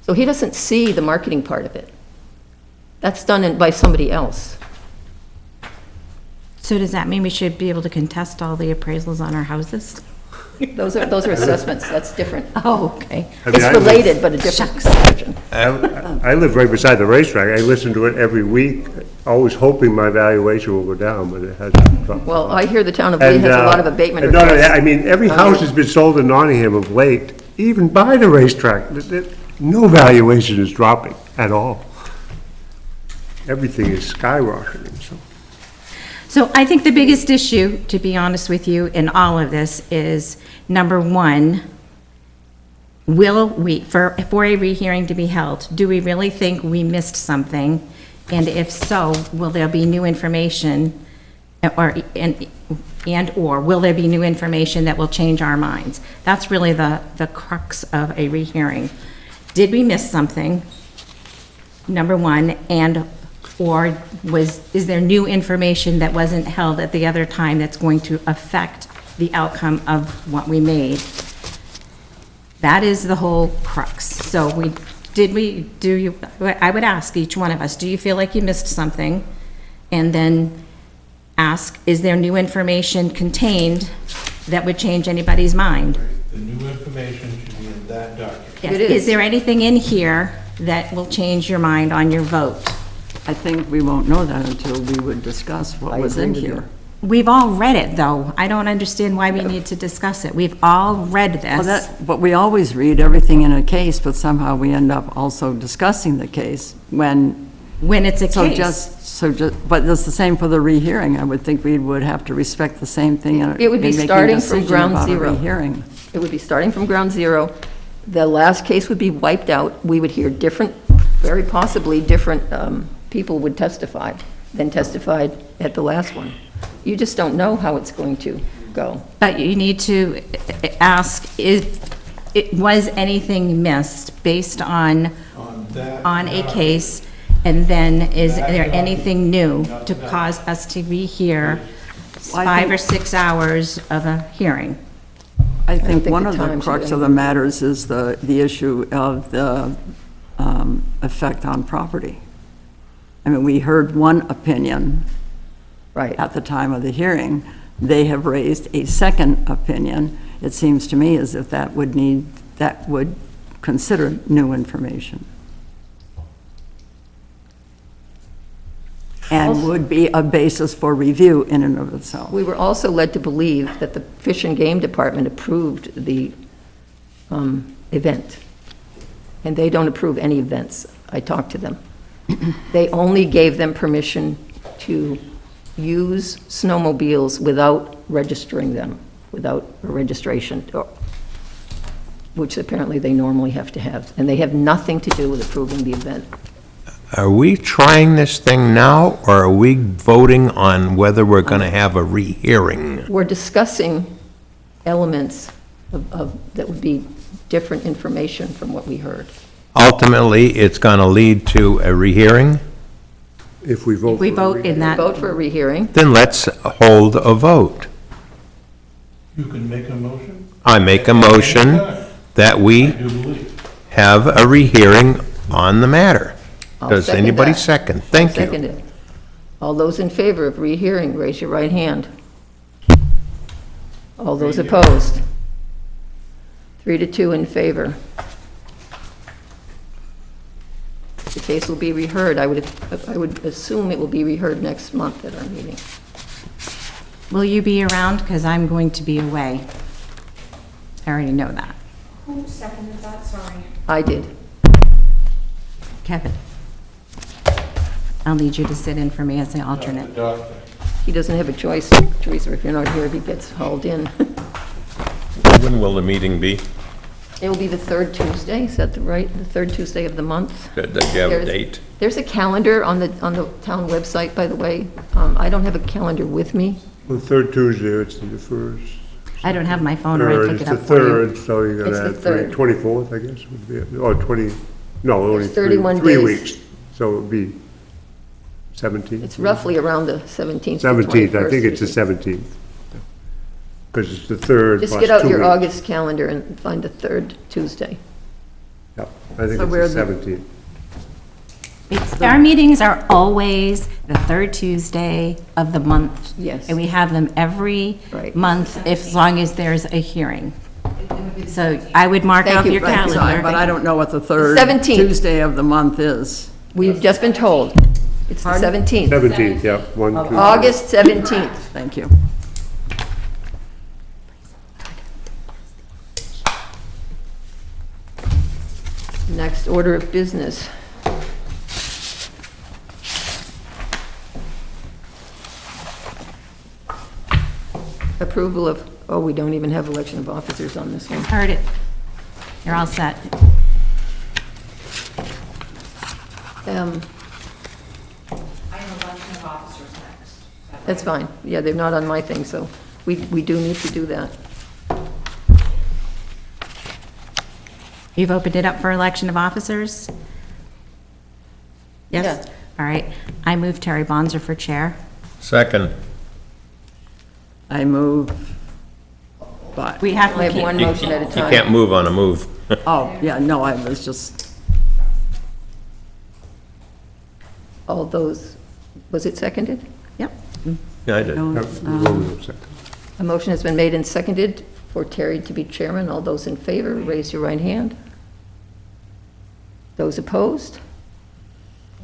So he doesn't see the marketing part of it. That's done by somebody else. So does that mean we should be able to contest all the appraisals on our houses? Those are assessments, that's different. Oh, okay. I mean, It's related, but a different question. I live right beside the racetrack. I listen to it every week, always hoping my valuation will go down, but it hasn't dropped. Well, I hear the town of Lee has a lot of abatement and not only that, requests. I mean, every house has been sold in Nottingham of late, even by the racetrack. No valuation is dropping at all. Everything is skyrocketing, so. So I think the biggest issue, to be honest with you, in all of this is, number one, will we, for a rehearing to be held, do we really think we missed something? And if so, will there be new information, or will there be new information that will change our minds? That's really the crux of a rehearing. Did we miss something? Number one, or is there new information that wasn't held at the other time that's going to affect the outcome of what we made? That is the whole crux. So I would ask each one of us, do you feel like you missed something? And then ask, is there new information contained that would change anybody's mind? The new information should be in that document. Yes. It is. Is there anything in here that will change your mind on your vote? I think we won't know that until we would discuss what was in here. We've all read it, though. I don't understand why we need to discuss it. We've all read Well, this. but we always read everything in a case, but somehow we end up also discussing the case when, When it's a so case. but it's the same for the rehearing. I would think we would have to respect the same thing in It would be in making a starting from decision ground about a zero. rehearing. It would be starting from ground zero. The last case would be wiped out. We would hear different, very possibly different people would testify than testified at the last one. You just don't know how it's going to go. But you need to ask, was anything missed based on a case? And then is there anything new to cause us to rehear 5 or 6 hours of a hearing? I think think one the of the times crux are- of the matters is the issue of the effect on property. I mean, we heard one opinion Right. at the time of the hearing. They have raised a second opinion. It seems to me as if that would consider new information. And would be a basis for review in and of itself. We were also led to believe that the Fish and Game Department approved the event. And they don't approve any events. I talked to them. They only gave them permission to use snowmobiles without registering them, without a registration. which apparently they normally have to have, and they have nothing to do with approving the event. Are we trying this thing now, or are we voting on whether we're going to have a rehearing? We're discussing elements that would be different information from what we heard. Ultimately, it's going to lead to a rehearing? If we vote. If we for a vote rehearing. in that, Vote for a rehearing. Then let's hold a vote. You can make a motion? I make a motion that I we do believe. have a rehearing on the matter. I'll Does second anybody that. second? Thank Second you. it. All those in favor of rehearing, raise your right hand. All those opposed? 3-2 in favor. The case will be reheard. I would assume it will be reheard next month at our meeting. will you be around? Because I'm going to be away. I already know that. Who seconded that? Sorry. I did. Kevin. I'll need you to sit in for me as the alternate. The doctor. He doesn't have a choice, Teresa, if you're not here, he gets hauled in. When will the meeting be? It will be the third Tuesday, is that right? The third Tuesday of the month? Do you have a There's- date? There's a calendar on the town website, by the way. I don't have a calendar with me. The third Tuesday, it's the first. I don't have my phone, or I Third, took it's it the up for you. third, so you're It's gonna the have third. 24th, I guess, would be, or 20, no, only It's 31 three days. weeks. So it would be 17th. It's roughly around the 17th to 17th, I think 21st. it's the 17th. Because it's the third Just plus get out 2 your weeks. August calendar and find the third Tuesday. Yep, I think So we're it's the the- 17th. Our meetings are always the third Tuesday of the month. Yes. And we have them every Right. month, as long as there's a hearing. So I would mark Thank off you. your Right, Sorry, calendar. but I don't know what the third 17th. Tuesday of the month is. We've just been told. It's the 17th. 17th, yeah, 1, 2. August 17th. Thank you. Next order of business. Approval of, oh, we don't even have election of officers on this one. Heard it. You're all set. Um, I have election of officers next. That's fine. Yeah, they're not on my thing, so we do need to do that. You've opened it up for election of officers? Yes? Yeah. All right. I move Terry Bonzer for chair. Second. I move, but, We have I to have one keep, motion at a You time. can't move on a move. oh, yeah, no, I was just, All those, was it seconded? yep. Yeah, I did. no, Yep, we'll go with the second. A motion has been made and seconded for Terry to be chairman. All those in favor, raise your right hand. Those opposed?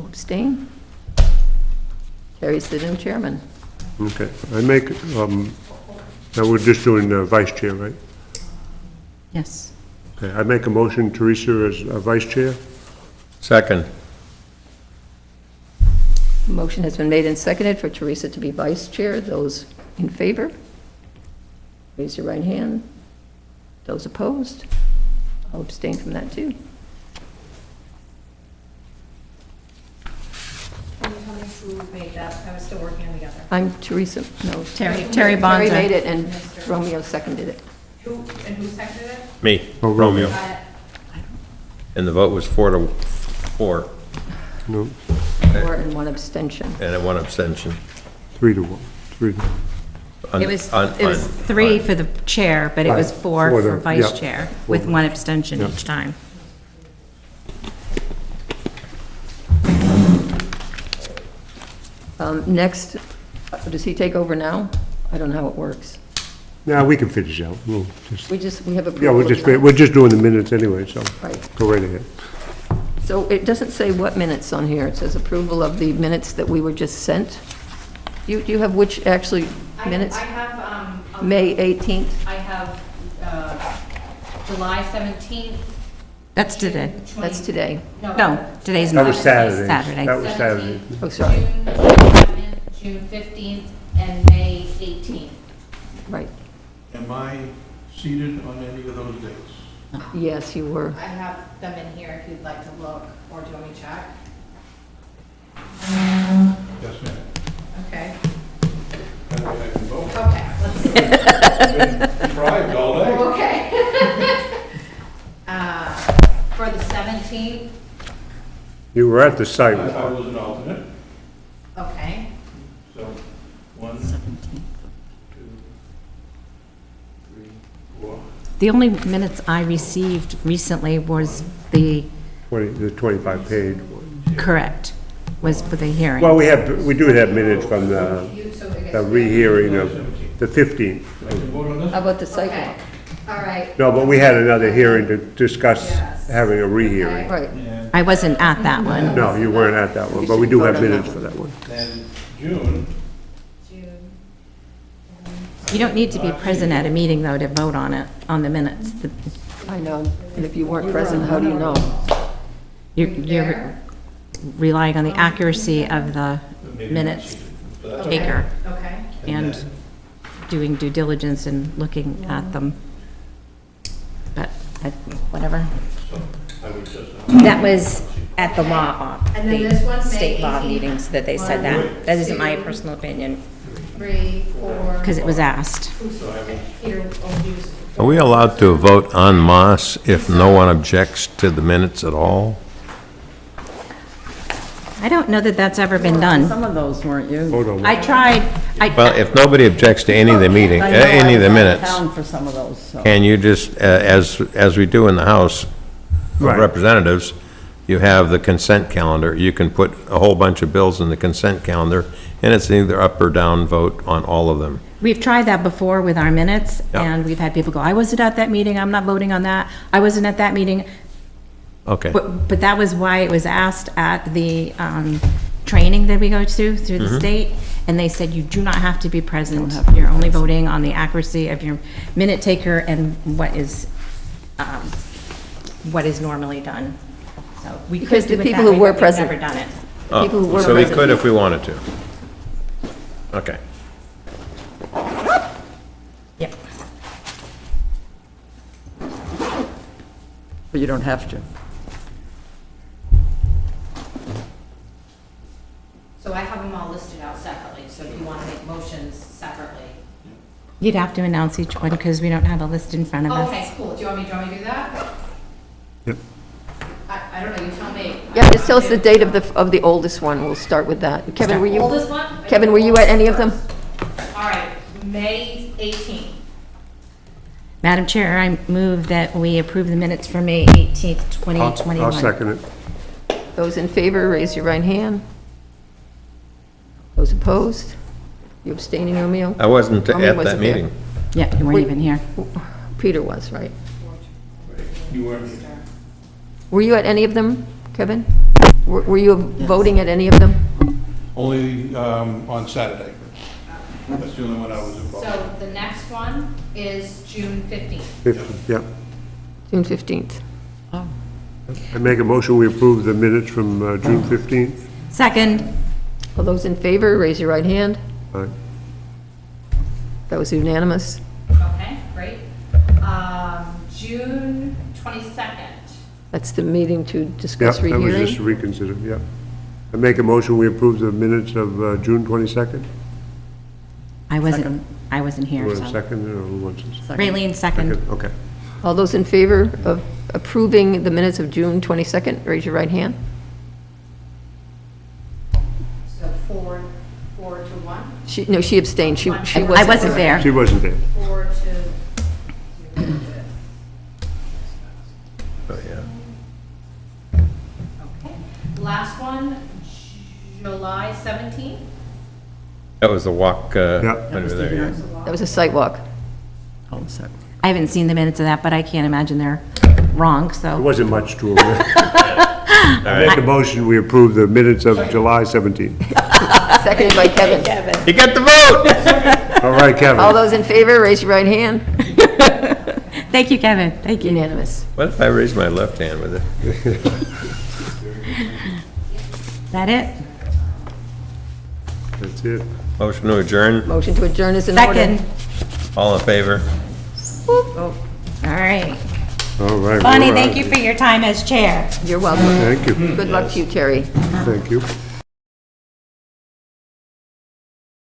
Abstain? Terry's the new chairman. Okay, I make, now we're just doing vice chair, right? Yes. Okay, I make a motion, Teresa as vice chair. Second. A motion has been made and seconded for Teresa to be vice chair. Those in favor? Raise your right hand. Those opposed? I'll abstain from that, too. Can you tell me who made that? I was still working on the other. I'm Teresa, no. Terry Terry Bonzer. made it, and Romeo seconded it. Who seconded it? Me, Oh, Romeo. Got it. And the vote was 4-4, No, 4 and 1 abstention. and a 1 abstention. 3-1, 3 to 1. On- It was on- 3 for the chair, but it was Right. 4 For for the- vice yeah. chair, For with the- 1 abstention yeah. each time. Next, does he take over now? I don't know how it works. Now, we can finish out, we'll just, We have approval. yeah, of we're just doing the minutes anyway, so Right. go right ahead. So it doesn't say what minutes on here. It says approval of the minutes that we were just sent. Do you have which, actually, minutes? I have, May 18th? I have, July 17th. That's today. That's today. No, today's That not. was Saturday. Saturday. That was Saturday. Oh, sorry. June 11th, June 15th, and May 18th. Right. Am I seated on any of those dates? Yes, you were. I have them in here if you'd like to look, or do you want me to check? Yes, ma'am. Okay. That way I can vote. Okay, let's see. I've been deprived all day. Okay. For the 17th, You were at the I site. was an alternate, okay. so 1, 2, 3, 4. The only minutes I received recently was the 25 page one. correct, was for the hearing. Well, we do have minutes from the So I guess- rehearing of the 15th. I can vote on this? How about the Okay, sidewalk? all right. No, but we had another hearing to discuss Yes. having a rehearing. Right. I wasn't at that one. No, you weren't at that one, but we do have minutes for that one. And June, You don't need to be present at a meeting, though, to vote on it, on the minutes. I know. And if you weren't present, how do you know? You're relying on the accuracy of the minutes taker Okay. and doing due diligence and looking at them. But, whatever. so I would just, That was at the law, And then this one, May state law 18th. meetings that they said that. That isn't my personal opinion, 3, 4. because it was asked. Peter, oh, use. Are we allowed to vote en masse if no one objects to the minutes at all? I don't know that that's ever been done. Some of those weren't you. Hold on. I tried, Well, if nobody objects to any of the meeting, I know any of the I was out minutes, town for some of those, so. can you just, as we do in the House of Right. Representatives, you have the consent calendar. You can put a whole bunch of bills in the consent calendar, and it's either up or down vote on all of them. we've tried that before with our minutes, Yeah. and we've had people go, I wasn't at that meeting, I'm not voting on that. I wasn't at that meeting. Okay. But that was why it was asked at the training that we go to through the state, and they said you do not have to be present. You're only voting on the accuracy of your minute taker and what is normally done. So we Because could do the it people that who way, were but we've present- never done it. Oh, people who were so we present. could if we wanted to. Okay. Yep. But you don't have to. So I have them all listed out separately, so if you want to make motions separately. You'd have to announce each one because we don't have a list in front of us. Okay, cool. Do you want me to do that? Yep. I don't know, you tell me. Yeah, just tell us the date of the oldest one. We'll start with that. Kevin, were you, Oldest one? Kevin, were you at any of them? All right, May 18th. Madam Chair, I move that we approve the minutes for May 18th, 2021. I'll second it. Those in favor, raise your right hand. Those opposed? You abstaining, Romeo? I wasn't Romeo at that wasn't there. meeting. Yeah, you weren't Wait. even here. Peter was, right? you weren't, Were you at any of them, Kevin? Were you voting at any of them? only on Saturday. That's the only one I was involved. So the next one is June 15th. 50, yeah. June 15th. I make a motion, we approve the minutes from June 15th. Second. All those in favor, raise your right hand. Aye. That was unanimous. Okay, great. June 22nd. That's the meeting to Yeah, discuss that was just rehearing. reconsidered, yeah. I make a motion, we approve the minutes of June 22nd. I wasn't You here, want a so. second, or who wants this? Raylene, second. Second, okay. All those in favor of approving the minutes of June 22nd, raise your right hand. So 4 to 1? No, she abstained. She wasn't. I wasn't there. She wasn't there. 4 to 0. Oh, yeah. Okay. Last one, July 17th. That was the walk under was there, yeah. That was a site walk. Oh, so. I haven't seen the minutes of that, but I can't imagine they're wrong, There so. wasn't much to them. I make a motion, we approve the minutes of July 17th. Seconded by Kevin. You got the vote! All right, Kevin. All those in favor, raise your right hand. Thank you, Kevin. Thank you. Unanimous. What if I raise my left hand with it? That it? That's it. Motion to adjourn, Motion to adjourn is in order. Second. all in favor? All right. All right. Bonnie, all thank right. you for your time as chair. You're welcome. Thank you, Good luck to you, Terry. thank you.